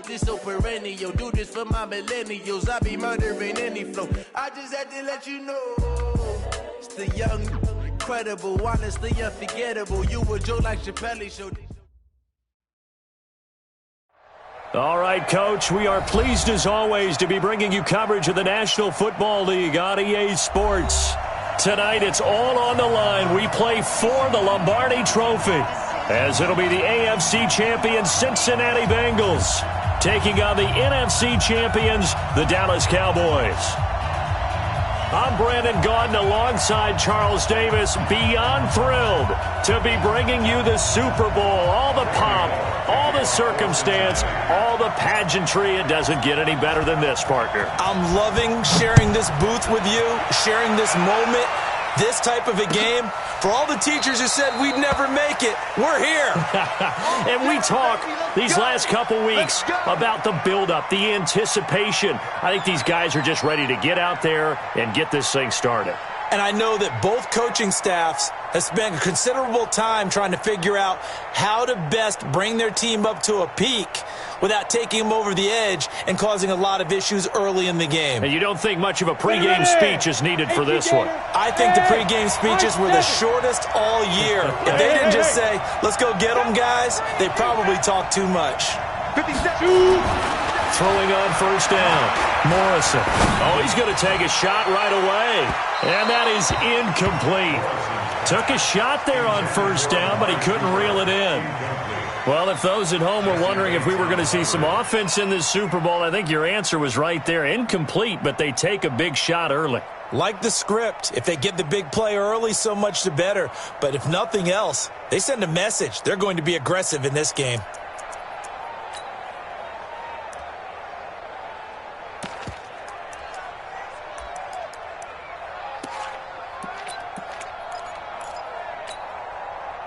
this so perennial. Do this for my millennials. I be murdering any flow. I just had to let you know. It's the young, incredible, honestly unforgettable. You were Joe like Chappelle show. All right, Coach, we are pleased as always to be bringing you coverage of the National Football League on EA Sports. Tonight, it's all on the line. We play for the Lombardi Trophy, as it'll be the AFC champions Cincinnati Bengals taking on the NFC champions, the Dallas Cowboys. I'm Brandon Gaudin alongside Charles Davis, beyond thrilled to be bringing you the Super Bowl. All the pomp, all the circumstance, all the pageantry. It doesn't get any better than this, partner. I'm loving sharing this booth with you, sharing this moment, this type of a game. For all the teachers who said we'd never make it, we're here. And we talk these last couple weeks about the buildup, the anticipation. I think these guys are just ready to get out there and get this thing started. And I know that both coaching staffs have spent considerable time trying to figure out how to best bring their team up to a peak without taking them over the edge and causing a lot of issues early in the game. And you don't think much of a pregame speech is needed for this one? I think the pregame speeches were the shortest all year. If they didn't just say, let's go get them, guys, they probably talked too much. Throwing on first down, Morrison. Oh, he's going to take a shot right away. And that is incomplete. Took a shot there on first down, but he couldn't reel it in. Well, if those at home were wondering if we were going to see some offense in this Super Bowl, I think your answer was right there. Incomplete, but they take a big shot early. Like the script, if they get the big play early, so much the better. But if nothing else, they send a message. They're going to be aggressive in this game.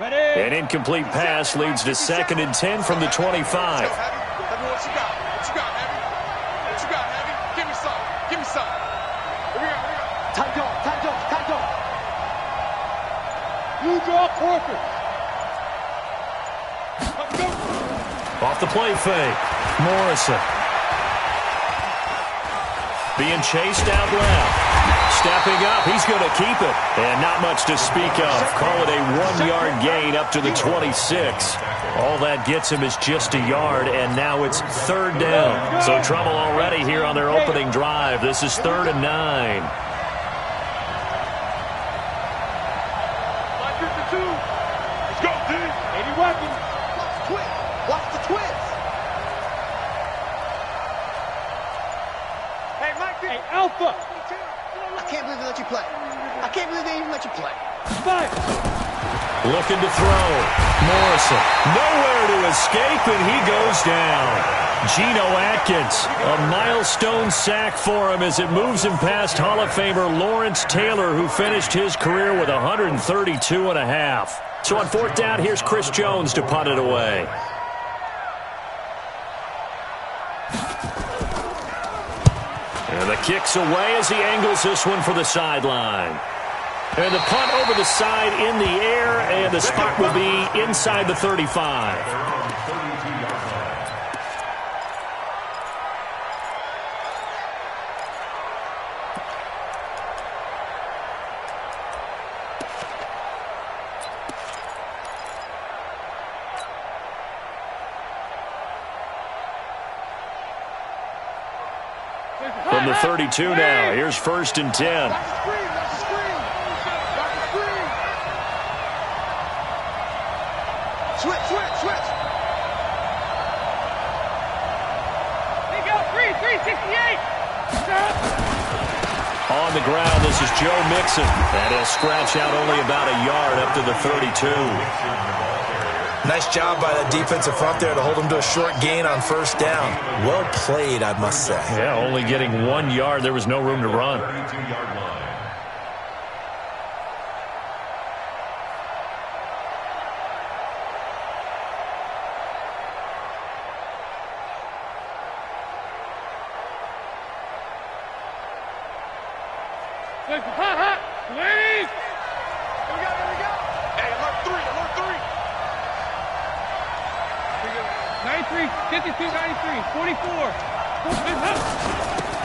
An incomplete pass leads to 2nd and 10 from the 25. What you got, Heavy? What you got, Heavy? Give me some. Give me some. Here we go. Tight dog. You draw Corker. Off the play fake. Morrison. Being chased out left. Stepping up, he's going to keep it. And not much to speak of. Call it a 1-yard gain up to the 26. All that gets him is just a yard, and now it's 3rd down. So trouble already here on their opening drive. This is 3rd and 9. Let's go, D. 80 weapons. Watch the twist. Hey, Mike. Hey, Alpha. I can't believe they let you play. I can't believe they even let you play. Five. Looking to throw. Morrison. Nowhere to escape, and he goes down. Geno Atkins, a milestone sack for him as it moves him past Hall of Famer Lawrence Taylor, who finished his career with 132.5. So on 4th down, here's Chris Jones to punt it away. And the kick's away as he angles this one for the sideline. And the punt over the side in the air, and the spot will be inside the 35. From the 32 now, here's 1st and 10. Switch. They go 368. On the ground, this is Joe Mixon. And he'll scratch out only about a yard up to the 32. Nice job by that defensive front there to hold him to a short gain on 1st down. Well played, I must say. Yeah, only getting 1 yard. There was no room to run. Hot, please. Here we go. Hey, alert 3. 93, 52, 93, 44.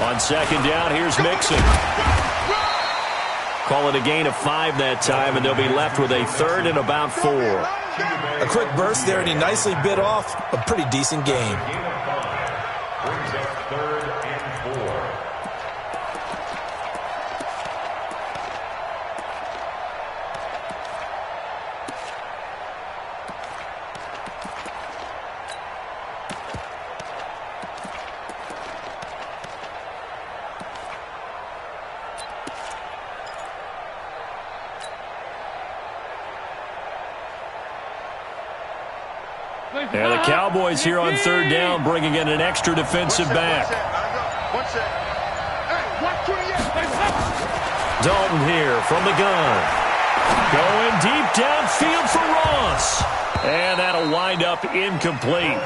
On second down, here's Mixon. Call it a gain of 5 that time, and they'll be left with a third and about 4. A quick burst there, and he nicely bit off a pretty decent game. Brings up third and 4. And the Cowboys here on third down, bringing in an extra defensive back. Dalton here from the gun. Going deep downfield for Ross. And that'll wind up incomplete.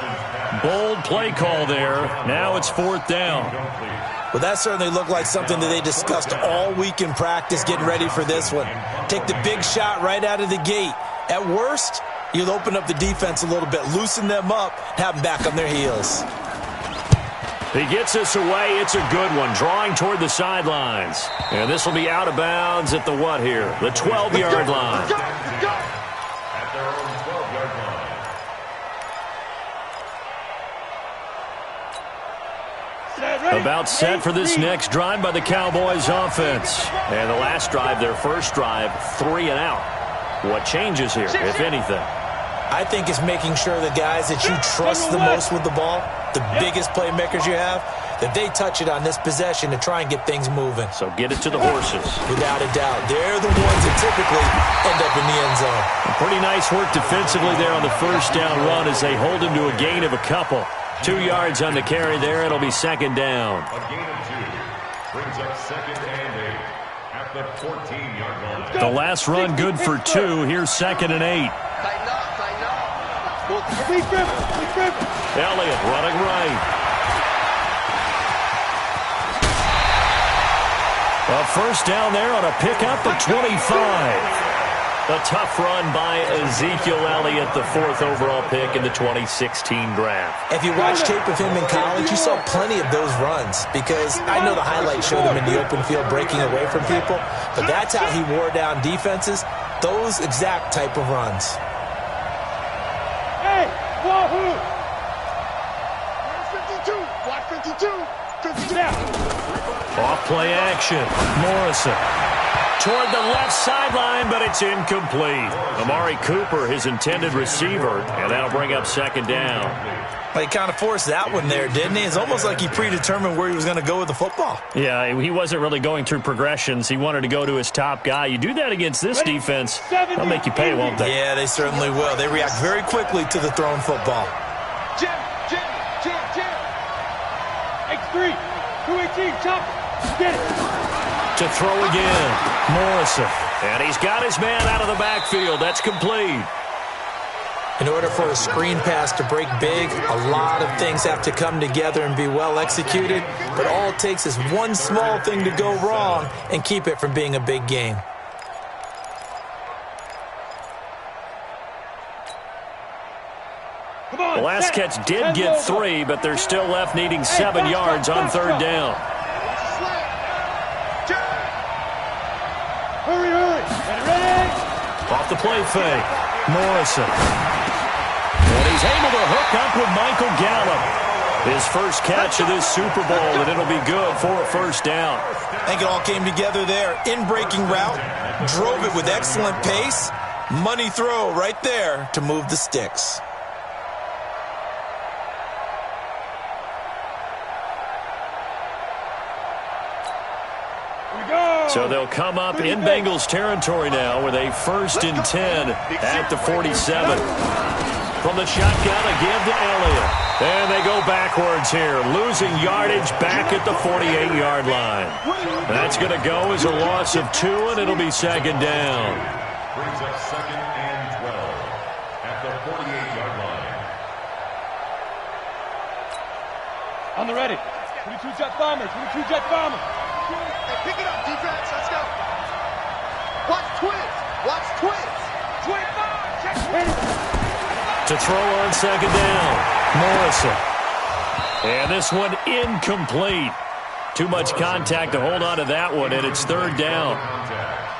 Bold play call there. Now it's fourth down. Well, that certainly looked like something that they discussed all week in practice getting ready for this one. Take the big shot right out of the gate. At worst, you'll open up the defense a little bit, loosen them up, have them back on their heels. He gets us away. It's a good one, drawing toward the sidelines. And this will be out of bounds at the what here? The 12-yard line. At their own 12-yard line. About set for this next drive by the Cowboys offense. And the last drive, their first drive, 3 and out. What changes here, if anything? I think it's making sure the guys that you trust the most with the ball, the biggest playmakers you have, that they touch it on this possession to try and get things moving. So get it to the horses. Without a doubt. They're the ones that typically end up in the end zone. Pretty nice work defensively there on the first down run as they hold him to a gain of a couple. 2 yards on the carry there. It'll be second down. A gain of 2. Brings up second and 8 at the 14-yard line. The last run good for 2. Here's second and 8. Tighten up, tighten up. Elliott running right. A first down there on a pickup at 25. A tough run by Ezekiel Elliott, the 4th overall pick in the 2016 draft. If you watch tape of him in college, you saw plenty of those runs because I know the highlights showed him in the open field breaking away from people, but that's how he wore down defenses, those exact type of runs. Hey, wahoo! 52, watch 52, 52. Off play action. Morrison toward the left sideline, but it's incomplete. Amari Cooper, his intended receiver, and that'll bring up second down. Well, he kind of forced that one there, didn't he? It's almost like he predetermined where he was going to go with the football. Yeah, he wasn't really going through progressions. He wanted to go to his top guy. You do that against this defense, they'll make you pay, won't they? Yeah, they certainly will. They react very quickly to the thrown football. Jim. X3, 218, chop. Get it. To throw again, Morrison. And he's got his man out of the backfield. That's complete. In order for a screen pass to break big, a lot of things have to come together and be well executed. But all it takes is one small thing to go wrong and keep it from being a big game. The last catch did get 3, but they're still left needing 7 yards on third down. Hurry. Ready? Off the play fake, Morrison. And he's able to hook up with Michael Gallup. His first catch of this Super Bowl, and it'll be good for a first down. I think it all came together there. In-breaking route, drove it with excellent pace. Money throw right there to move the sticks. So they'll come up in Bengals territory now with a 1st and 10 at the 47. From the shotgun, a give to Elliott. And they go backwards here, losing yardage back at the 48-yard line. That's going to go as a loss of 2, and it'll be second down. Brings up second and 12 at the 48-yard line. On the ready. 22 jet bomber. Hey, pick it up, defense. Let's go. Watch twins. Twin bomb. Check. To throw on second down. Morrison. And this one incomplete. Too much contact to hold on to that one, and it's third down.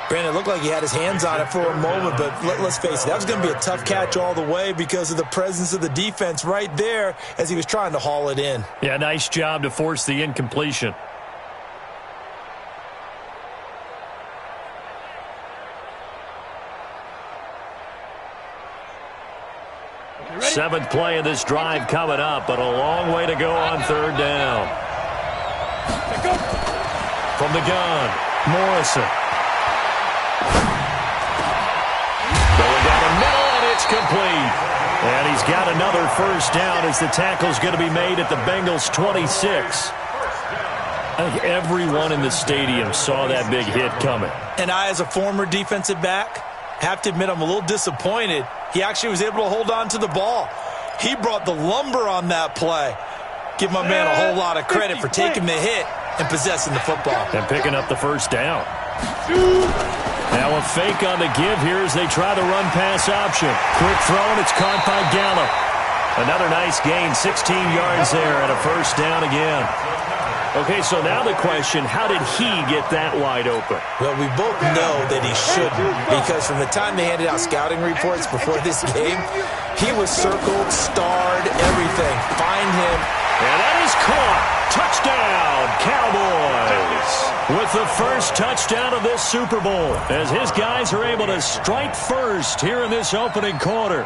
Brandon, it looked like he had his hands on it for a moment, but let's face it, that was going to be a tough catch all the way because of the presence of the defense right there as he was trying to haul it in. Yeah, nice job to force the incompletion. Seventh play of this drive coming up, but a long way to go on third down. From the gun, Morrison. Going down the middle, and it's complete. And he's got another first down as the tackle's going to be made at the Bengals' 26. I think everyone in the stadium saw that big hit coming. And I, as a former defensive back, have to admit I'm a little disappointed. He actually was able to hold on to the ball. He brought the lumber on that play. Give my man a whole lot of credit for taking the hit and possessing the football. And picking up the first down. Now a fake on the give here as they try the run-pass option. Quick throw, and it's caught by Gallup. Another nice gain, 16 yards there, and a first down again. Okay, so now the question, how did he get that wide open? Well, we both know that he shouldn't, because from the time they handed out scouting reports before this game, he was circled, starred, everything. Find him. And that is caught. Touchdown, Cowboys. With the first touchdown of this Super Bowl, as his guys are able to strike first here in this opening quarter.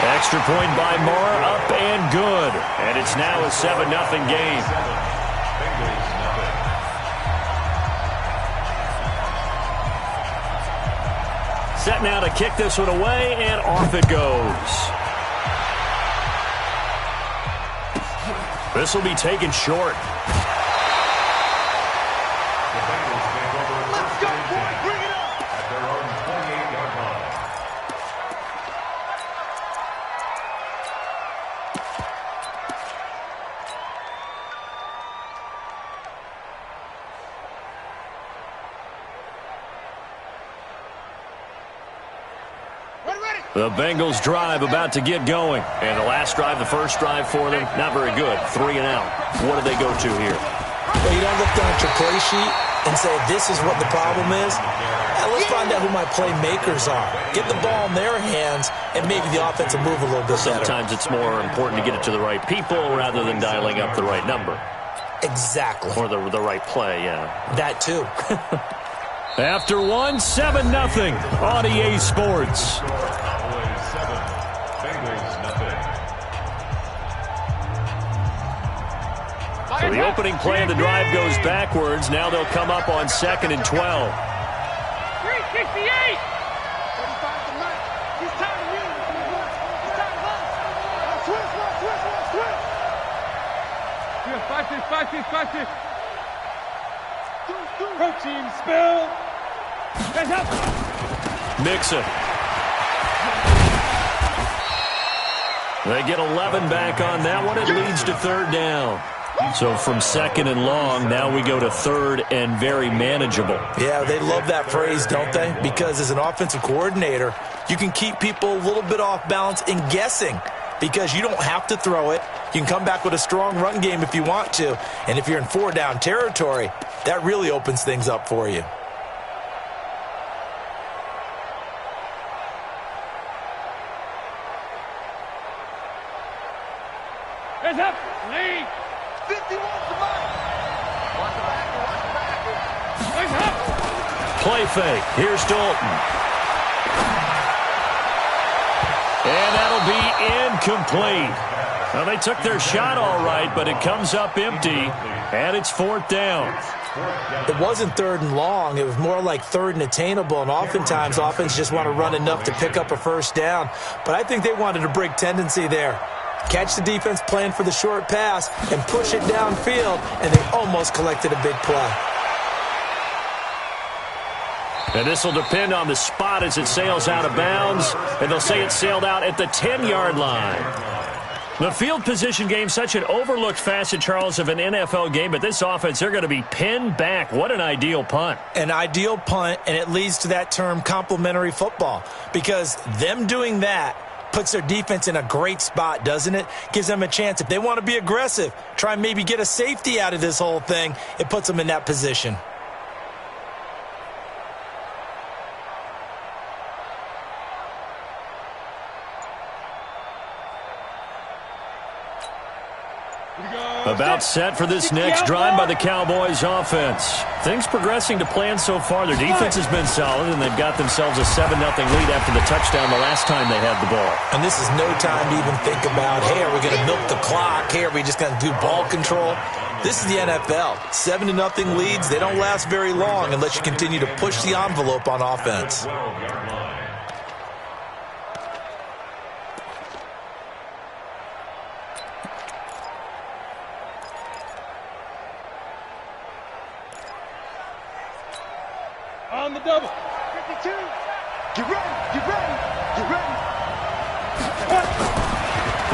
Extra point by Moore, up and good. And it's now a 7-0 game. Set now to kick this one away, and off it goes. This will be taken short. Let's go, boy. Bring it up. At their own 28-yard line. The Bengals drive about to get going. And the last drive, the first drive for them, not very good. 3 and out. What do they go to here? Well, you don't look down at your play sheet and say, this is what the problem is. Now, let's find out who my playmakers are. Get the ball in their hands, and maybe the offense will move a little bit better. Sometimes it's more important to get it to the right people rather than dialing up the right number. Exactly. Or the right play, yeah. That, too. After one, 7-0 on EA Sports. Cowboys 7, Bengals nothing. So the opening play of the drive goes backwards. Now they'll come up on 2nd and 12. 368. 35 to 9. He's time to win. He's time to run. Switch. Yeah, 5-6. Protein spill. Hands up. Mixon. They get 11 back on that one. It leads to third down. So from 2nd and long, now we go to 3rd and very manageable. Yeah, they love that phrase, don't they? Because as an offensive coordinator, you can keep people a little bit off balance in guessing because you don't have to throw it. You can come back with a strong run game if you want to. And if you're in 4-down territory, that really opens things up for you. Hands up. Lead. 51 to mine. Watch the back. Hands up. Play fake. Here's Dalton. And that'll be incomplete. Well, they took their shot all right, but it comes up empty, and it's 4th down. It wasn't 3rd and long. It was more like 3rd and attainable, and oftentimes offense just want to run enough to pick up a first down. But I think they wanted to break tendency there. Catch the defense plan for the short pass and push it downfield, and they almost collected a big play. And this will depend on the spot as it sails out of bounds, and they'll say it sailed out at the 10-yard line. The field position game, such an overlooked facet, Charles, of an NFL game, but this offense, they're going to be pinned back. What an ideal punt. An ideal punt, and it leads to that term complementary football, because them doing that puts their defense in a great spot, doesn't it? Gives them a chance. If they want to be aggressive, try and maybe get a safety out of this whole thing, it puts them in that position. About set for this next drive by the Cowboys offense. Things progressing to plan so far. Their defense has been solid, and they've got themselves a 7-0 lead after the touchdown the last time they had the ball. And this is no time to even think about, hey, are we going to milk the clock? Hey, are we just going to do ball control? This is the NFL. 7-0 leads, they don't last very long unless you continue to push the envelope on offense. On the double. 52. Get ready. Get ready. Get ready.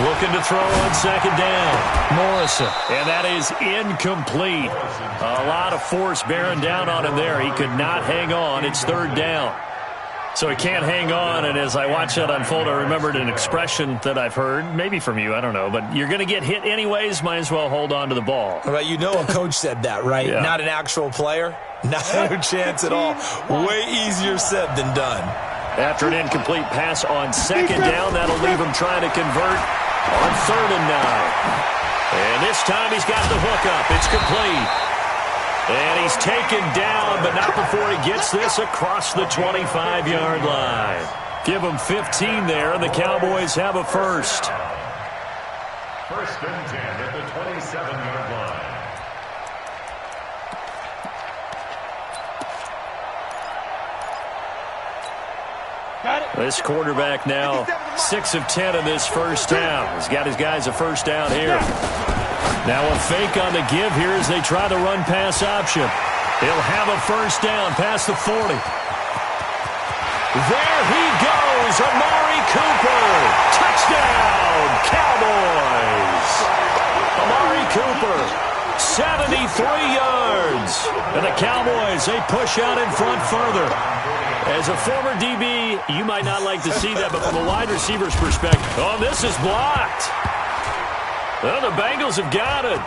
Looking to throw on second down. Morrison. And that is incomplete. A lot of force bearing down on him there. He could not hang on. It's third down. So he can't hang on, and as I watch that unfold, I remembered an expression that I've heard, maybe from you, I don't know, but you're going to get hit anyways, might as well hold on to the ball. Well, you know a coach said that, right? Yeah. Not an actual player. No chance at all. Way easier said than done. After an incomplete pass on second down, that'll leave him trying to convert on 3rd and 9. And this time he's got the hook up. It's complete. And he's taken down, but not before he gets this across the 25-yard line. Give him 15 there, and the Cowboys have a first. 1st and 10 at the 27-yard line. Got it. This quarterback now 6 of 10 in this first half. He's got his guys a first down here. Now a fake on the give here as they try the run-pass option. He'll have a first down past the 40. There he goes, Amari Cooper. Touchdown, Cowboys. Amari Cooper, 73 yards. And the Cowboys, they push out in front further. As a former DB, you might not like to see that, but from a wide receiver's perspective, oh, this is blocked. Well, the Bengals have got it.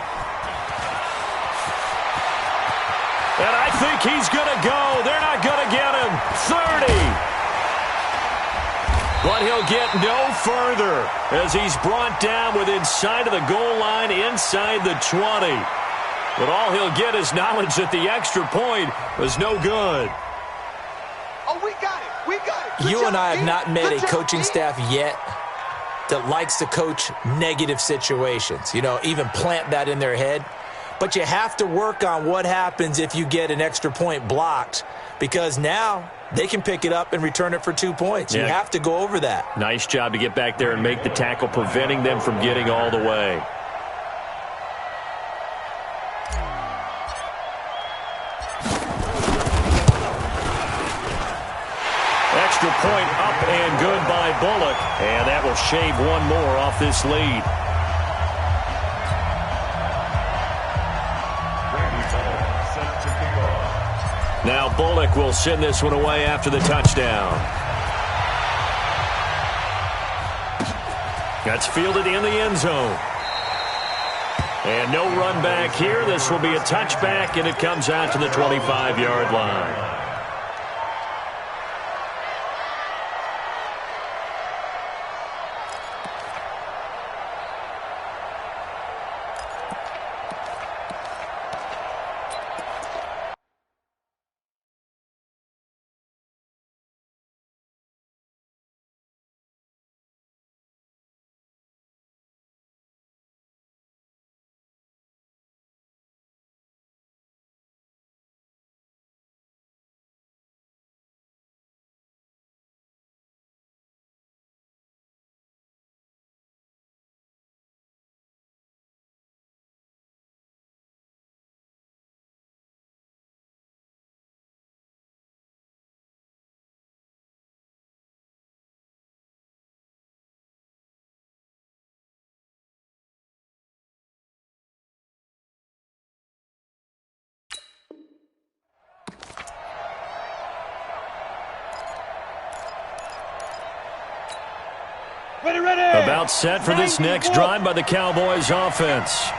And I think he's going to go. They're not going to get him. 30. But he'll get no further as he's brought down with inside of the goal line, inside the 20. But all he'll get is knowledge that the extra point was no good. Oh, we got it. We got it. You and I have not met a coaching staff yet that likes to coach negative situations. You know, even plant that in their head. But you have to work on what happens if you get an extra point blocked, because now they can pick it up and return it for 2 points. Yeah. You have to go over that. Nice job to get back there and make the tackle, preventing them from getting all the way. Extra point up and good by Bullock, and that will shave one more off this lead. Now Bullock will send this one away after the touchdown. That's fielded in the end zone. And no run back here. This will be a touchback, and it comes out to the 25-yard line. About set for this next drive by the Cowboys offense.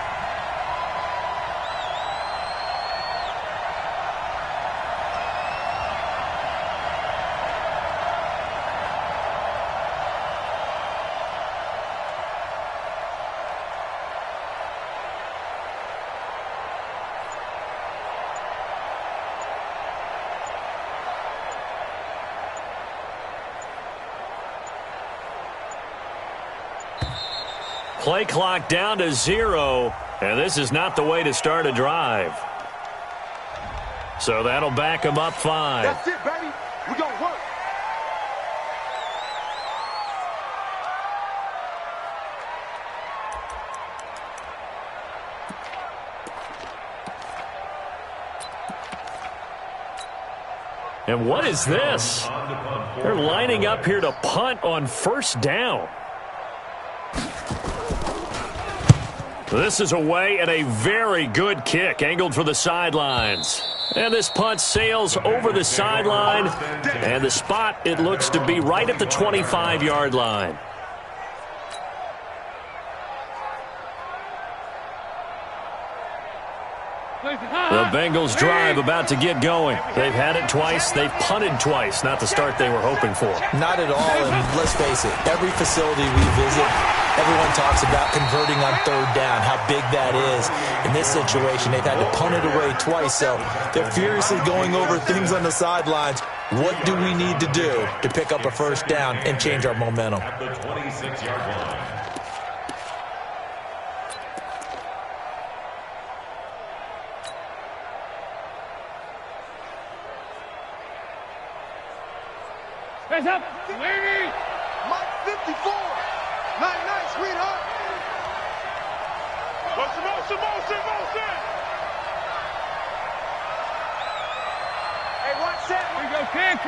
Play clock down to 0, and this is not the way to start a drive. So that'll back him up 5. That's it, baby. We gonna work. And what is this? They're lining up here to punt on first down. This is away and a very good kick, angled for the sidelines. And this punt sails over the sideline, and the spot, it looks to be right at the 25-yard line. The Bengals drive about to get going. They've had it twice. They've punted twice. Not the start they were hoping for. Not at all, and let's face it, every facility we visit, everyone talks about converting on third down, how big that is. In this situation, they've had to punt it away twice, so they're furiously going over things on the sidelines. What do we need to do to pick up a first down and change our momentum? At the 26-yard line. Hands up! Lady! Mike 54! Night, sweetheart! Motion! Hey, watch that. Here we go, can!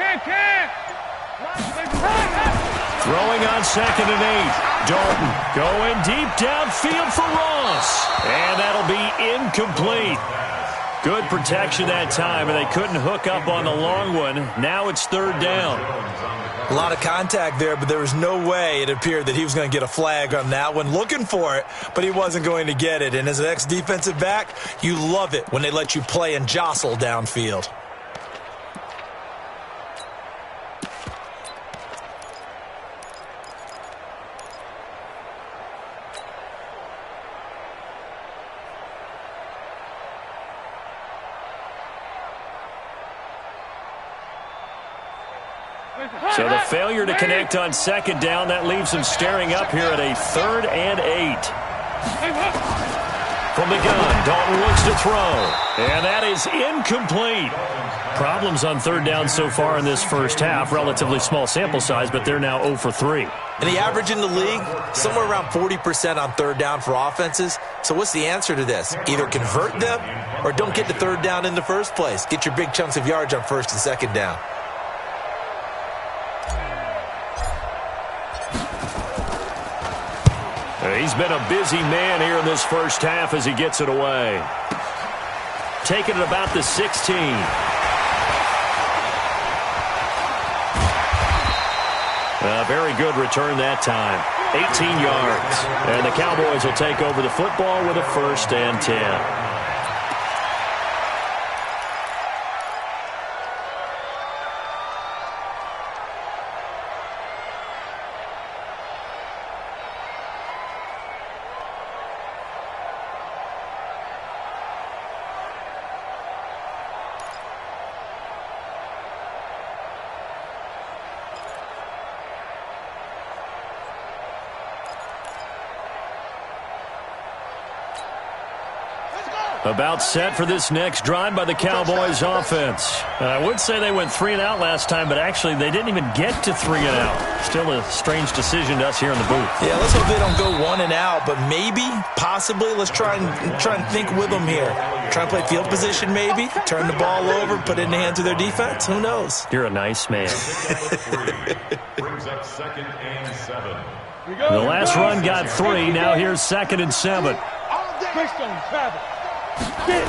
Throwing on 2nd and 8. Dalton going deep downfield for Ross. And that'll be incomplete. Good protection that time, and they couldn't hook up on the long one. Now it's third down. A lot of contact there, but there was no way it appeared that he was going to get a flag on that one. Looking for it, but he wasn't going to get it. And as an ex-defensive back, you love it when they let you play and jostle downfield. So the failure to connect on 2nd down, that leaves them staring up here at a 3rd and 8. From the gun, Dalton looks to throw. And that is incomplete. Problems on 3rd down so far in this first half. Relatively small sample size, but they're now 0 for 3. And the average in the league, somewhere around 40% on 3rd down for offenses. So what's the answer to this? Either convert them or don't get to 3rd down in the first place. Get your big chunks of yards on 1st and 2nd down. He's been a busy man here in this first half as he gets it away. Taking it about the 16. A very good return that time. 18 yards. And the Cowboys will take over the football with a 1st and 10. About set for this next drive by the Cowboys offense. I would say they went 3 and out last time, but actually they didn't even get to 3 and out. Still a strange decision to us here in the booth. Yeah, let's hope they don't go 1 and out, but maybe, possibly, let's try and think with them here. Try and play field position maybe, turn the ball over, put it in the hands of their defense. Who knows? You're a nice man. Brings up 2nd and 7. The last run got 3. Now here's 2nd and 7. Quick stone, travel. Get it.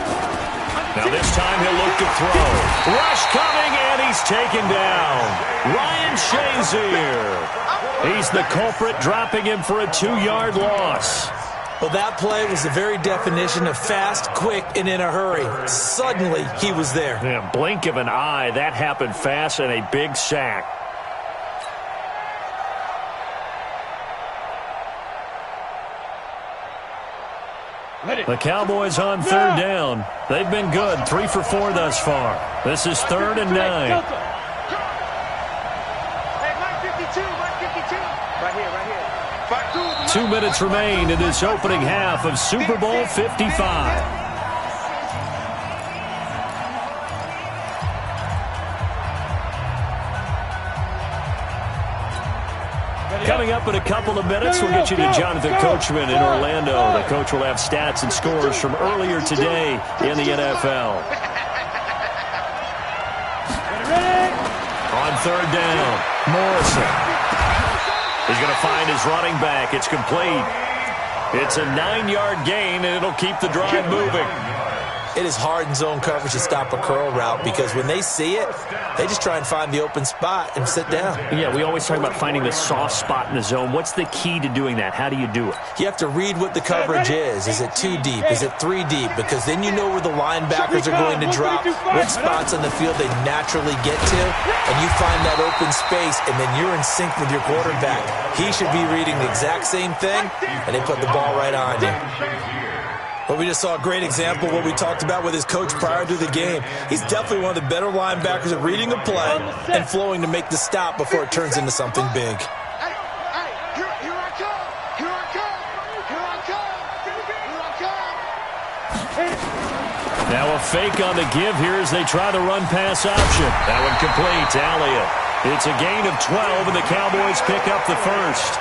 Now this time he'll look to throw. Rush coming, and he's taken down. Ryan Shazier. He's the culprit, dropping him for a 2-yard loss. Well, that play was the very definition of fast, quick, and in a hurry. Suddenly, he was there. Yeah, blink of an eye. That happened fast, and a big sack. The Cowboys on 3rd down. They've been good, 3 for 4 thus far. This is 3rd and 9. Hey, Mike 52, Mike 52. Right here, right here. 2 minutes remain in this opening half of Super Bowl 55. Coming up in a couple of minutes, we'll get you to Jonathan Coachman in Orlando. The coach will have stats and scores from earlier today in the NFL. On 3rd down, Morrison. He's going to find his running back. It's complete. It's a 9-yard gain, and it'll keep the drive moving. It is hard in zone coverage to stop a curl route because when they see it, they just try and find the open spot and sit down. Yeah, we always talk about finding the soft spot in the zone. What's the key to doing that? How do you do it? You have to read what the coverage is. Is it 2 deep? Is it 3 deep? Because then you know where the linebackers are going to drop, what spots on the field they naturally get to, and you find that open space, and then you're in sync with your quarterback. He should be reading the exact same thing, and they put the ball right on you. Well, we just saw a great example of what we talked about with his coach prior to the game. He's definitely one of the better linebackers at reading a play and flowing to make the stop before it turns into something big. Here I come. Here I come. Here I come. Here I come. Now a fake on the give here as they try the run-pass option. That one complete to Elliott. It's a gain of 12, and the Cowboys pick up the first.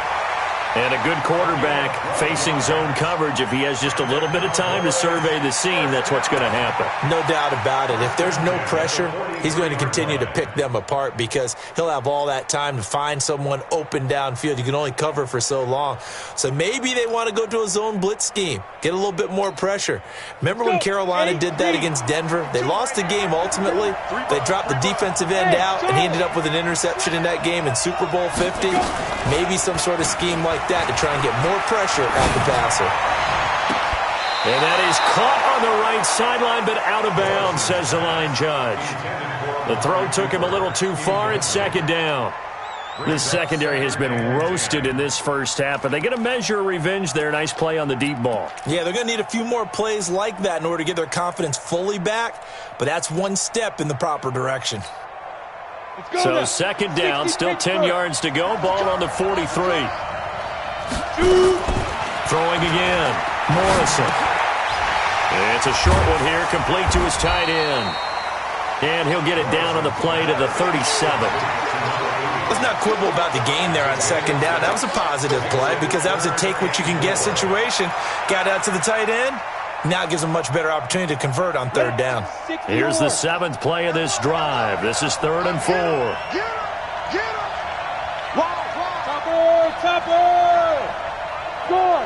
And a good quarterback facing zone coverage. If he has just a little bit of time to survey the scene, that's what's going to happen. No doubt about it. If there's no pressure, he's going to continue to pick them apart because he'll have all that time to find someone open downfield. You can only cover for so long. So maybe they want to go to a zone blitz scheme, get a little bit more pressure. Remember when Carolina did that against Denver? They lost the game ultimately. They dropped the defensive end out, and he ended up with an interception in that game in Super Bowl 50. Maybe some sort of scheme like that to try and get more pressure at the passer. And that is caught on the right sideline, but out of bounds, says the line judge. The throw took him a little too far. It's 2nd down. This secondary has been roasted in this first half, but they get a measure of revenge there. Nice play on the deep ball. Yeah, they're going to need a few more plays like that in order to get their confidence fully back, but that's one step in the proper direction. So 2nd down, still 10 yards to go. Ball on the 43. Throwing again, Morrison. It's a short one here, complete to his tight end. And he'll get it down on the play to the 37. Let's not quibble about the gain there on 2nd down. That was a positive play because that was a take-what-you-can-get situation. Got out to the tight end. Now it gives them a much better opportunity to convert on 3rd down. Here's the 7th play of this drive. This is 3rd and 4. Topper! Go!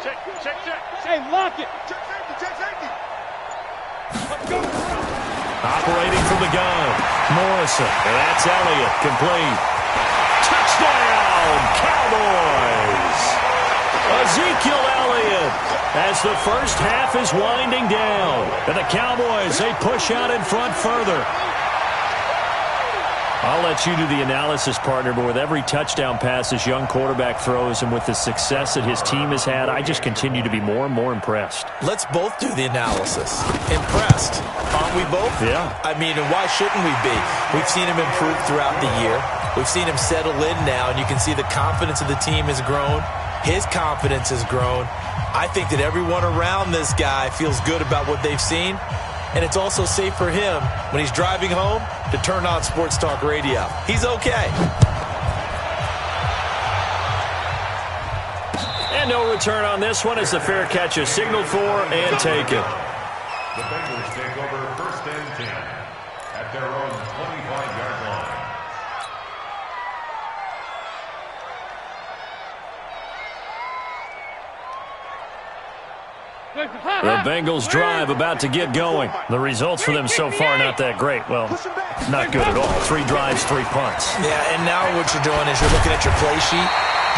Check. Hey, lock it. Check safety. Operating from the gun, Morrison. And that's Elliott, complete. Touchdown, Cowboys! Ezekiel Elliott, as the first half is winding down. And the Cowboys, they push out in front further. I'll let you do the analysis, partner, but with every touchdown pass this young quarterback throws and with the success that his team has had, I just continue to be more and more impressed. Let's both do the analysis. Impressed. Aren't we both? Yeah. I mean, and why shouldn't we be? We've seen him improve throughout the year. We've seen him settle in now, and you can see the confidence of the team has grown. His confidence has grown. I think that everyone around this guy feels good about what they've seen. And it's also safe for him when he's driving home to turn on Sports Talk Radio. He's okay. And no return on this one as the fair catch is signaled for and taken. The Bengals take over 1st and 10 at their own 25-yard line. The Bengals drive about to get going. The results for them so far not that great. Well, not good at all. 3 drives, 3 punts. Yeah, and now what you're doing is you're looking at your play sheet,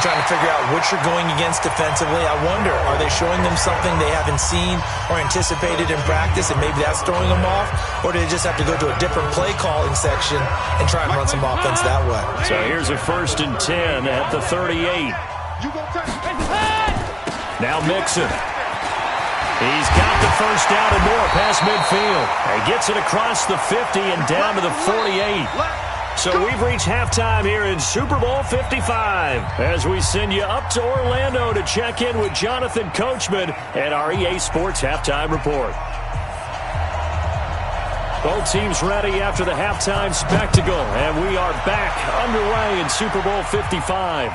trying to figure out what you're going against defensively. I wonder, are they showing them something they haven't seen or anticipated in practice, and maybe that's throwing them off? Or do they just have to go to a different play calling section and try and run some offense that way? So here's a 1st and 10 at the 38. Now Mixon. He's got the first down and more past midfield. He gets it across the 50 and down to the 48. So we've reached halftime here in Super Bowl 55 as we send you up to Orlando to check in with Jonathan Coachman at our EA Sports Halftime Report. Both teams ready after the halftime spectacle, and we are back underway in Super Bowl 55.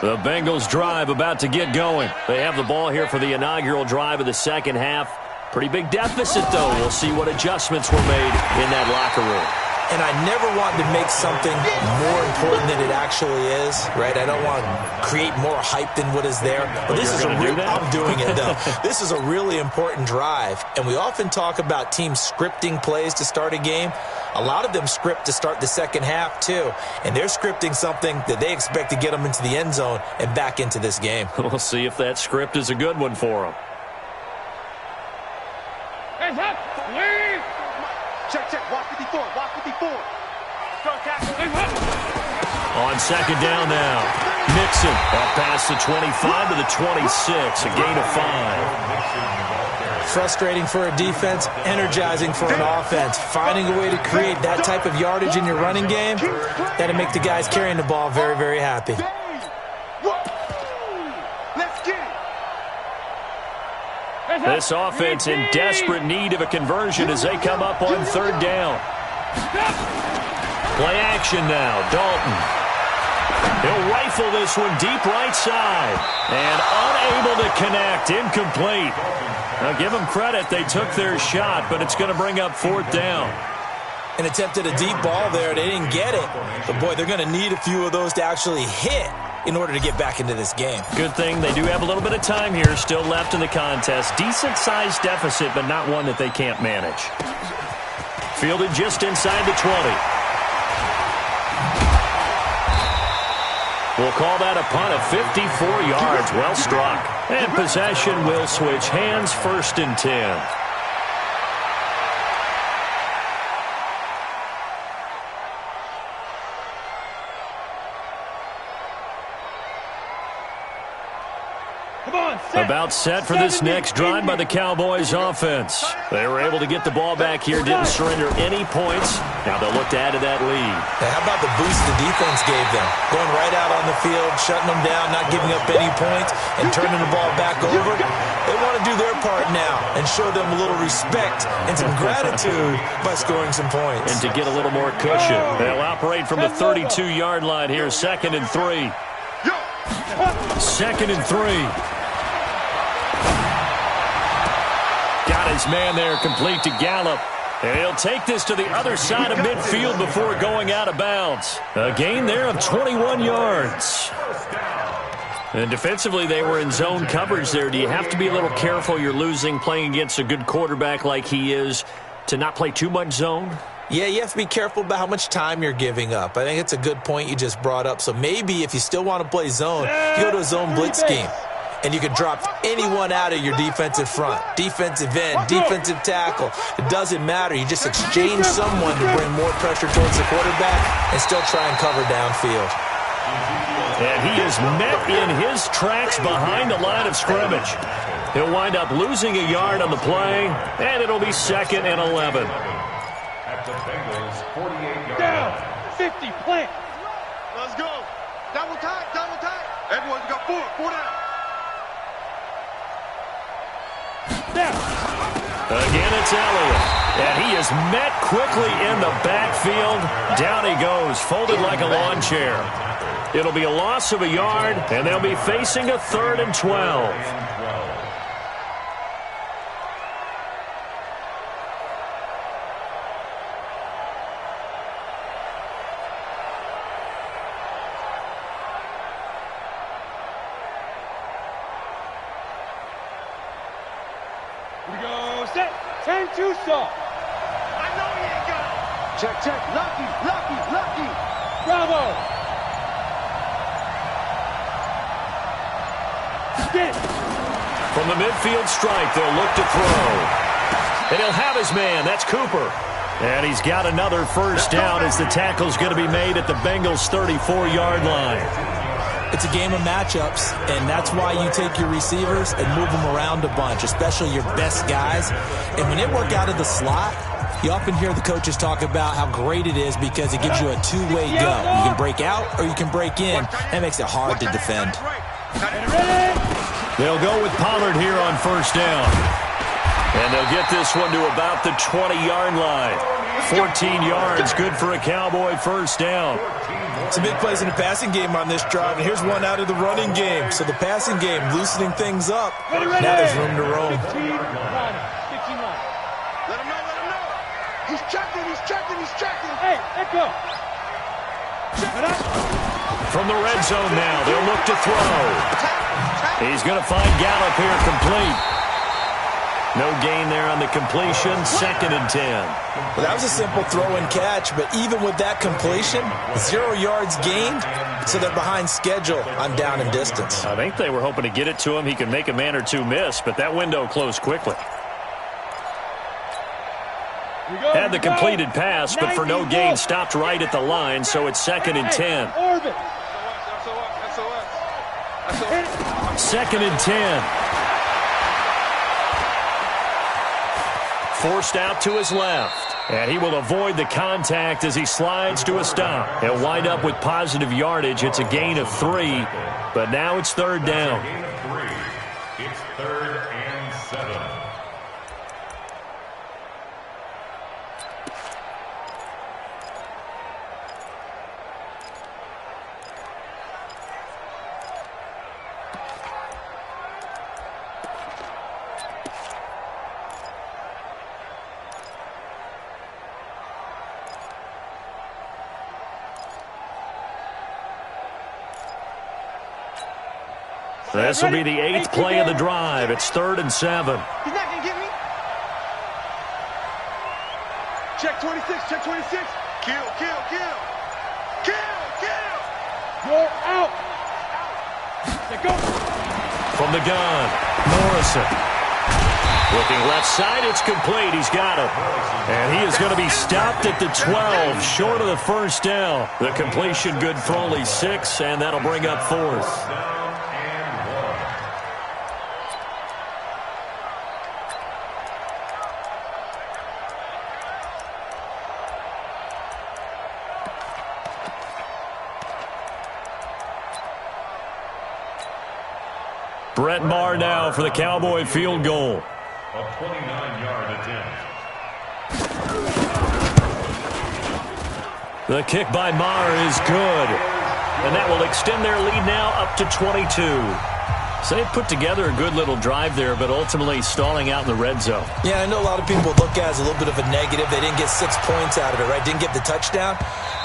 The Bengals drive about to get going. They have the ball here for the inaugural drive of the second half. Pretty big deficit, though. We'll see what adjustments were made in that locker room. And I never want to make something more important than it actually is, right? I don't want to create more hype than what is there. But this is a real, I'm doing it, though. This is a really important drive. And we often talk about teams scripting plays to start a game. A lot of them script to start the second half, too. And they're scripting something that they expect to get them into the end zone and back into this game. We'll see if that script is a good one for them. Hands up! Leave! Check, check. Walk 54. Walk 54. On second down now. Mixon up past the 25 to the 26. A gain of 5. Frustrating for a defense, energizing for an offense. Finding a way to create that type of yardage in your running game, that'll make the guys carrying the ball very, very happy. This offense in desperate need of a conversion as they come up on third down. Play action now. Dalton. He'll rifle this one deep right side. And unable to connect. Incomplete. Now give them credit. They took their shot, but it's going to bring up fourth down. And attempted a deep ball there. They didn't get it. But, boy, they're going to need a few of those to actually hit in order to get back into this game. Good thing they do have a little bit of time here still left in the contest. Decent-sized deficit, but not one that they can't manage. Fielded just inside the 20. We'll call that a punt of 54 yards. Well struck. And possession will switch hands, 1st and 10. About set for this next drive by the Cowboys offense. They were able to get the ball back here, didn't surrender any points. Now they'll look to add to that lead. Now, how about the boost the defense gave them? Going right out on the field, shutting them down, not giving up any points, and turning the ball back over. They want to do their part now and show them a little respect and some gratitude by scoring some points. And to get a little more cushion. They'll operate from the 32-yard line here, 2nd and 3. 2nd and 3. Got his man there, complete to Gallup. And he'll take this to the other side of midfield before going out of bounds. A gain there of 21 yards. And defensively, they were in zone coverage there. Do you have to be a little careful? You're losing playing against a good quarterback like he is to not play too much zone? Yeah, you have to be careful about how much time you're giving up. I think it's a good point you just brought up. So maybe if you still want to play zone, you go to a zone blitz scheme. And you can drop anyone out of your defensive front. Defensive end, defensive tackle. It doesn't matter. You just exchange someone to bring more pressure towards the quarterback and still try and cover downfield. And he is met in his tracks behind the line of scrimmage. He'll wind up losing a yard on the play, and it'll be 2nd and 11. At the Bengals' 48-yard Down. line. 50, plant. Let's go. Double tight, double tight. Everyone, you got 4 down. Down. Again, it's Elliott. And he is met quickly in the backfield. Down he goes, folded like a lawn chair. It'll be a loss of a yard, and they'll be facing a 3rd and 12. Here we go. Set. 10-2 stop. I know he ain't got it. Check, check. Lucky, lucky, lucky. Bravo. Get it. From the midfield stripe, they'll look to throw. And he'll have his man. That's Cooper. And he's got another first down as the tackle's going to be made at the Bengals' 34-yard line. It's a game of matchups, and that's why you take your receivers and move them around a bunch, especially your best guys. And when they work out of the slot, you often hear the coaches talk about how great it is because it gives you a two-way go. You can break out or you can break in. That makes it hard to defend. They'll go with Pollard here on first down. And they'll get this one to about the 20-yard line. 14 yards, good for a Cowboy first down. Some big plays in the passing game on this drive, and here's one out of the running game. So the passing game loosening things up. Ready. Now there's room to roam. 15 line. 15 line. Let him know, let him know. He's checking, he's checking, he's checking. Hey, echo. From the red zone now, they'll look to throw. He's going to find Gallup here complete. No gain there on the completion, 2nd and 10. Well, that was a simple throw and catch, but even with that completion, 0 yards gained, so they're behind schedule on down and distance. I think they were hoping to get it to him. He could make a man or two miss, but that window closed quickly. Had the completed pass, but for no gain, stopped right at the line, so it's 2nd and 10. Orbit. 2nd and 10. Forced out to his left. And he will avoid the contact as he slides to a stop. He'll wind up with positive yardage. It's a gain of 3, but now it's 3rd down. It's 3rd and 7. This will be the 8th play of the drive. It's 3rd and 7. He's not going to get me. Check 26, check 26. Kill, kill, kill. Kill, kill. You're out. Let go. From the gun, Morrison. Looking left side, it's complete. He's got him. And he is going to be stopped at the 12, short of the first down. The completion good for only 6, and that'll bring up 4th. Brett Maher now for the Cowboy field goal. A 29-yard attempt. The kick by Maher is good. And that will extend their lead now up to 22. So they put together a good little drive there, but ultimately stalling out in the red zone. Yeah, I know a lot of people look at it as a little bit of a negative. They didn't get 6 points out of it, right? Didn't get the touchdown.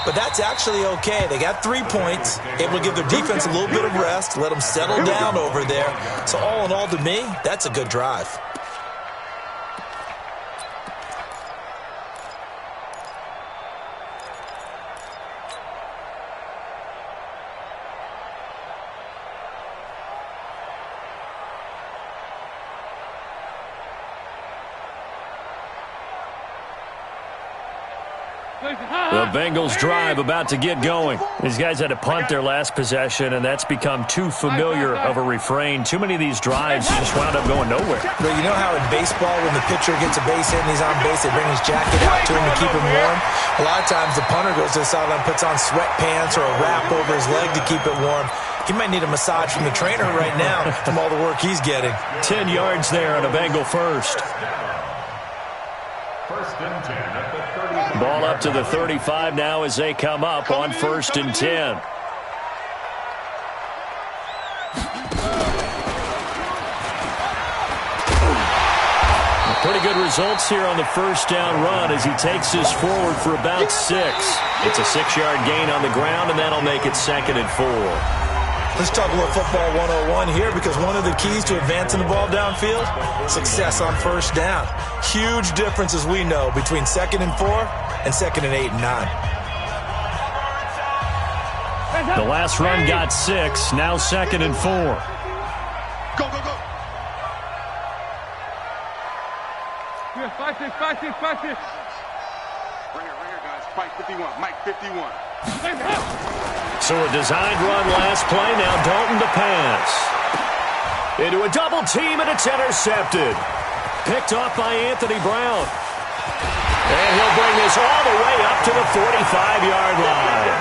But that's actually okay. They got 3 points. Able to give their defense a little bit of rest, let them settle down over there. So all in all, to me, that's a good drive. The Bengals drive about to get going. These guys had to punt their last possession, and that's become too familiar of a refrain. Too many of these drives just wound up going nowhere. But you know how in baseball, when the pitcher gets a base hit and he's on base, they bring his jacket out to him to keep him warm? A lot of times the punter goes to the sideline, puts on sweatpants or a wrap over his leg to keep it warm. He might need a massage from the trainer right now from all the work he's getting. 10 yards there on a Bengal first. First and 10 at the 35. Ball up to the 35 now as they come up on first and 10. Pretty good results here on the first down run as he takes this forward for about 6. It's a 6-yard gain on the ground, and that'll make it 2nd and 4. Let's talk a little football 101 here, because one of the keys to advancing the ball downfield, success on first down. Huge difference, as we know, between 2nd and 4 and 2nd and 8 and 9. The last run got 6, now 2nd and 4. Go, go, go. 5-6, 5-6, 5-6. Right here, guys. Mike 51. Mike 51. So a designed run last play. Now Dalton to pass. Into a double team, and it's intercepted. Picked off by Anthony Brown. And he'll bring this all the way up to the 45-yard line.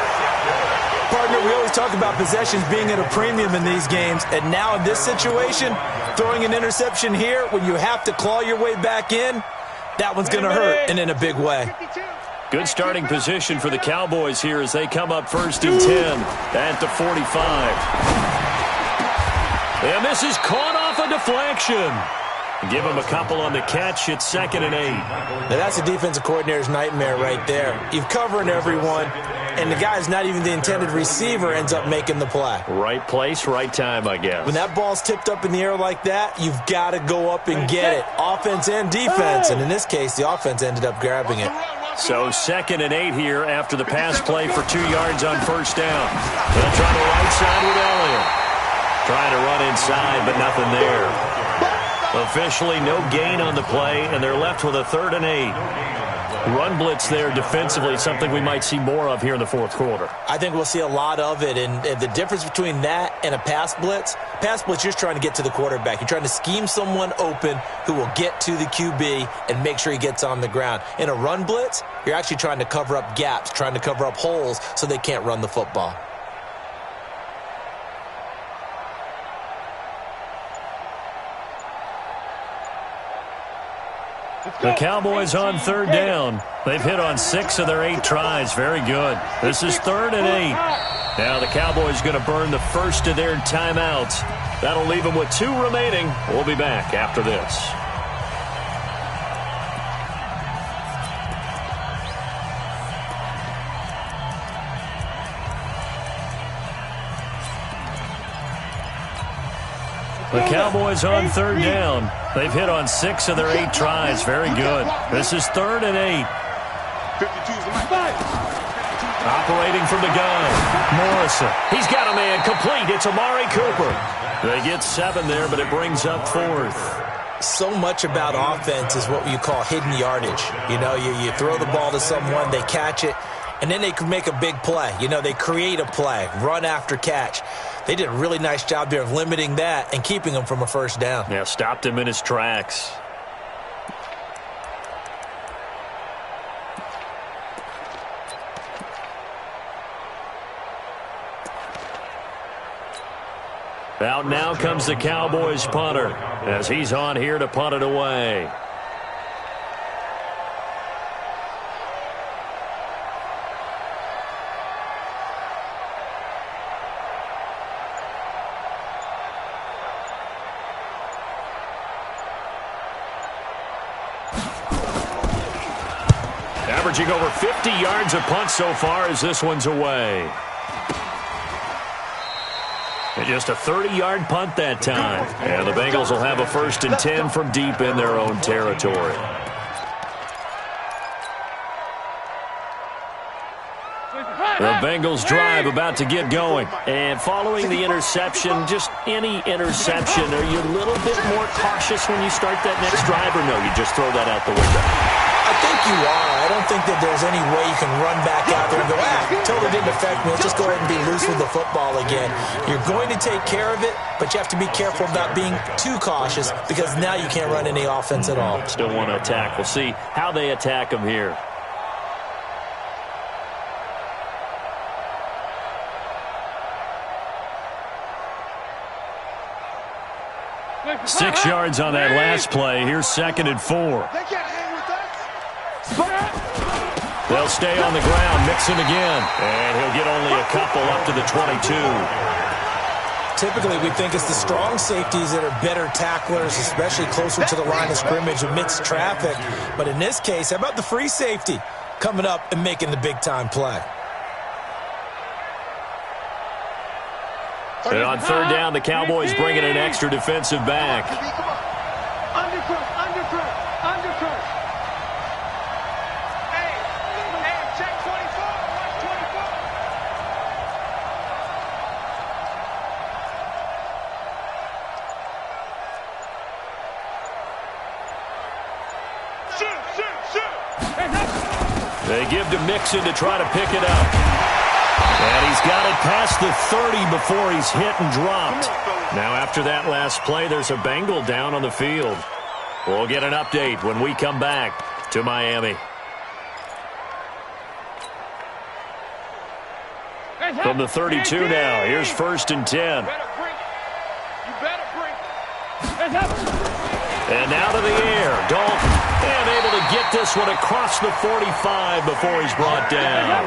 Partner, we always talk about possessions being at a premium in these games, and now in this situation, throwing an interception here when you have to claw your way back in, that one's going to hurt, and in a big way. Good starting position for the Cowboys here as they come up first and 10 at the 45. And this is caught off a deflection. Give him a couple on the catch. It's 2nd and 8. Now that's a defensive coordinator's nightmare right there. You're covering everyone, and the guy's not even the intended receiver ends up making the play. Right place, right time, I guess. When that ball's tipped up in the air like that, you've got to go up and get it. Offense and defense, and in this case, the offense ended up grabbing it. So 2nd and 8 here after the pass play for 2 yards on first down. They'll try the right side with Elliott. Trying to run inside, but nothing there. Officially no gain on the play, and they're left with a 3rd and 8. Run blitz there defensively, something we might see more of here in the fourth quarter. I think we'll see a lot of it, and the difference between that and a pass blitz, you're just trying to get to the quarterback. You're trying to scheme someone open who will get to the QB and make sure he gets on the ground. In a run blitz, you're actually trying to cover up gaps, trying to cover up holes so they can't run the football. The Cowboys on 3rd down. They've hit on 6 of their 8 tries. Very good. This is 3rd and 8. Now the Cowboys going to burn the first of their timeouts. That'll leave them with 2 remaining. We'll be back after this. The Cowboys on 3rd down. They've hit on 6 of their 8 tries. Very good. This is 3rd and 8. 52's the mic. Operating from the gun. Morrison. He's got a man complete. It's Amari Cooper. They get 7 there, but it brings up 4th. So much about offense is what you call hidden yardage. You know, you throw the ball to someone, they catch it, and then they can make a big play. You know, they create a play, run after catch. They did a really nice job there of limiting that and keeping him from a first down. Yeah, stopped him in his tracks. Out now comes the Cowboys punter as he's on here to punt it away. Averaging over 50 yards a punt so far as this one's away. And just a 30-yard punt that time. And the Bengals will have a 1st and 10 from deep in their own territory. The Bengals drive about to get going. And following the interception, just any interception, are you a little bit more cautious when you start that next drive, or no, you just throw that out the window? I think you are. I don't think that there's any way you can run back out there and go, totally didn't affect me. Let's just go ahead and be loose with the football again. You're going to take care of it, but you have to be careful about being too cautious because now you can't run any offense at all. Still want to attack. We'll see how they attack them here. Quick, 6 yards on that last play. Here's 2nd and 4. They can't hang with us. They'll stay on the ground, Mixon again. And he'll get only a couple up to the 22. Typically, we think it's the strong safeties that are better tacklers, especially closer to the line of scrimmage amidst traffic. But in this case, how about the free safety coming up and making the big-time play? And on third down, the Cowboys bring in an extra defensive back. Check 24. Watch 24. They give to Mixon to try to pick it up. And he's got it past the 30 before he's hit and dropped. Now after that last play, there's a Bengal down on the field. We'll get an update when we come back to Miami. From the 32 now, here's 1st and 10. And now to the air, Dalton. And able to get this one across the 45 before he's brought down.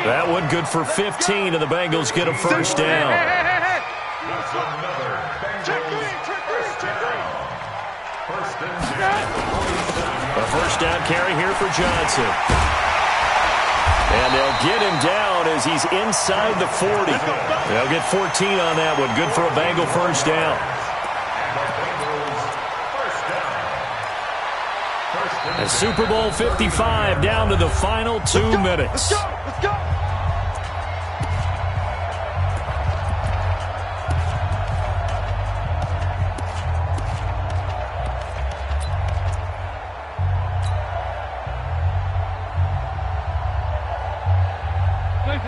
That one good for 15, and the Bengals get a first down. That's another Bengals first down. A first down carry here for Johnson. And they'll get him down as he's inside the 40. They'll get 14 on that one. Good for a Bengal first down. And Super Bowl 55 down to the final 2 minutes. Let's go.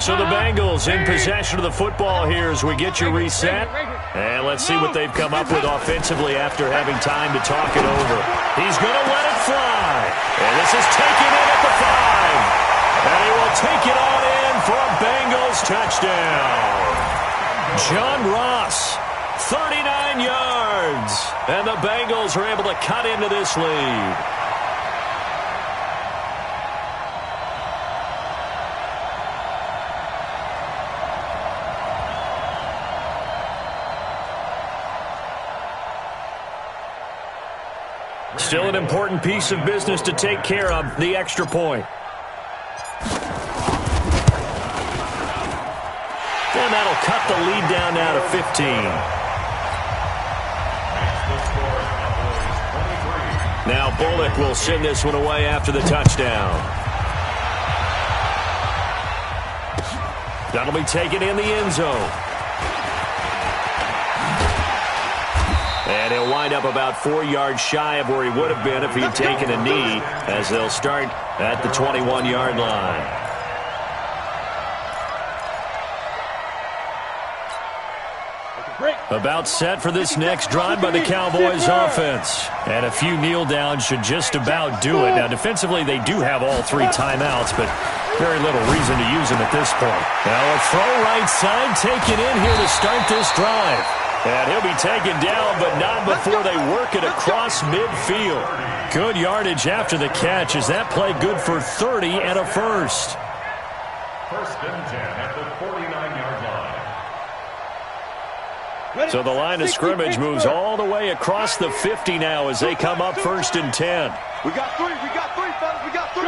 So the Bengals in possession of the football here as we get you reset. And let's see what they've come up with offensively after having time to talk it over. He's going to let it fly. And this is taken in at the 5. And he will take it on in for a Bengals touchdown. John Ross, 39 yards. And the Bengals are able to cut into this lead. Still an important piece of business to take care of, the extra point. And that'll cut the lead down now to 15. Now Bullock will send this one away after the touchdown. That'll be taken in the end zone. And he'll wind up about 4 yards shy of where he would have been if he'd taken a knee, as they'll start at the 21-yard line. About set for this next drive by the Cowboys offense. And a few kneel downs should just about do it. Now, defensively, they do have all 3 timeouts, but very little reason to use them at this point. Now, a throw right side taken in here to start this drive. And he'll be taken down, but not before they work it across midfield. Good yardage after the catch. Is that play good for 30 and a first? 1st and 10 at the 49-yard line. So the line of scrimmage moves all the way across the 50 now as they come up 1st and 10. We got 3, fellas, we got 3.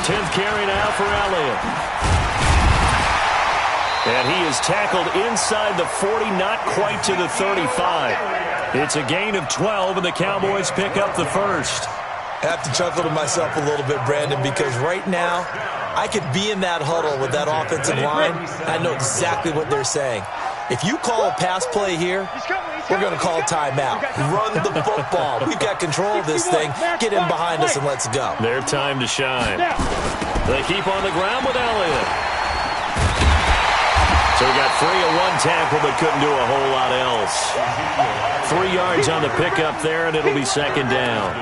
10th carry now for Elliott. And he is tackled inside the 40, not quite to the 35. It's a gain of 12, and the Cowboys pick up the first. I have to chuckle to myself a little bit, Brandon, because right now I could be in that huddle with that offensive line. I know exactly what they're saying. If you call a pass play here, we're going to call a timeout. Run the football. We've got control of this thing. Get in behind us and let's go. Their time to shine. They keep on the ground with Elliott. So he got free of 1 tackle but couldn't do a whole lot else. 3 yards on the pickup there, and it'll be 2nd down.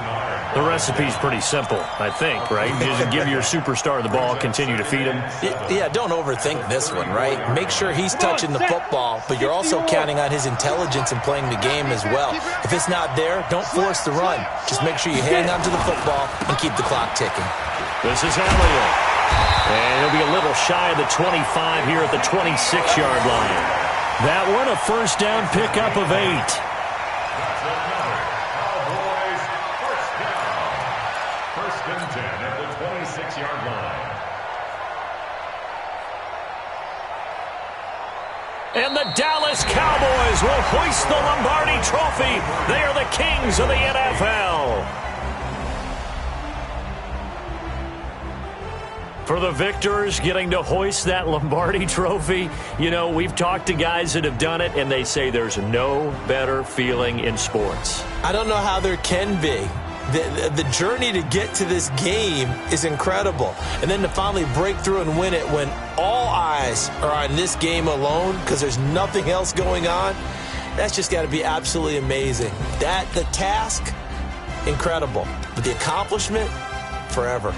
The recipe's pretty simple, I think, right? Just give your superstar the ball, continue to feed him. Yeah, don't overthink this one, right? Make sure he's touching the football, but you're also counting on his intelligence in playing the game as well. If it's not there, don't force the run. Just make sure you hang on to the football and keep the clock ticking. This is Elliott. And he'll be a little shy of the 25 here at the 26-yard line. That one, a first down pickup of 8. And the Dallas Cowboys will hoist the Lombardi Trophy. They are the kings of the NFL. For the victors getting to hoist that Lombardi Trophy, you know, we've talked to guys that have done it, and they say there's no better feeling in sports. I don't know how there can be. The journey to get to this game is incredible. And then to finally break through and win it when all eyes are on this game alone because there's nothing else going on, that's just got to be absolutely amazing. The task, incredible. But the accomplishment, forever.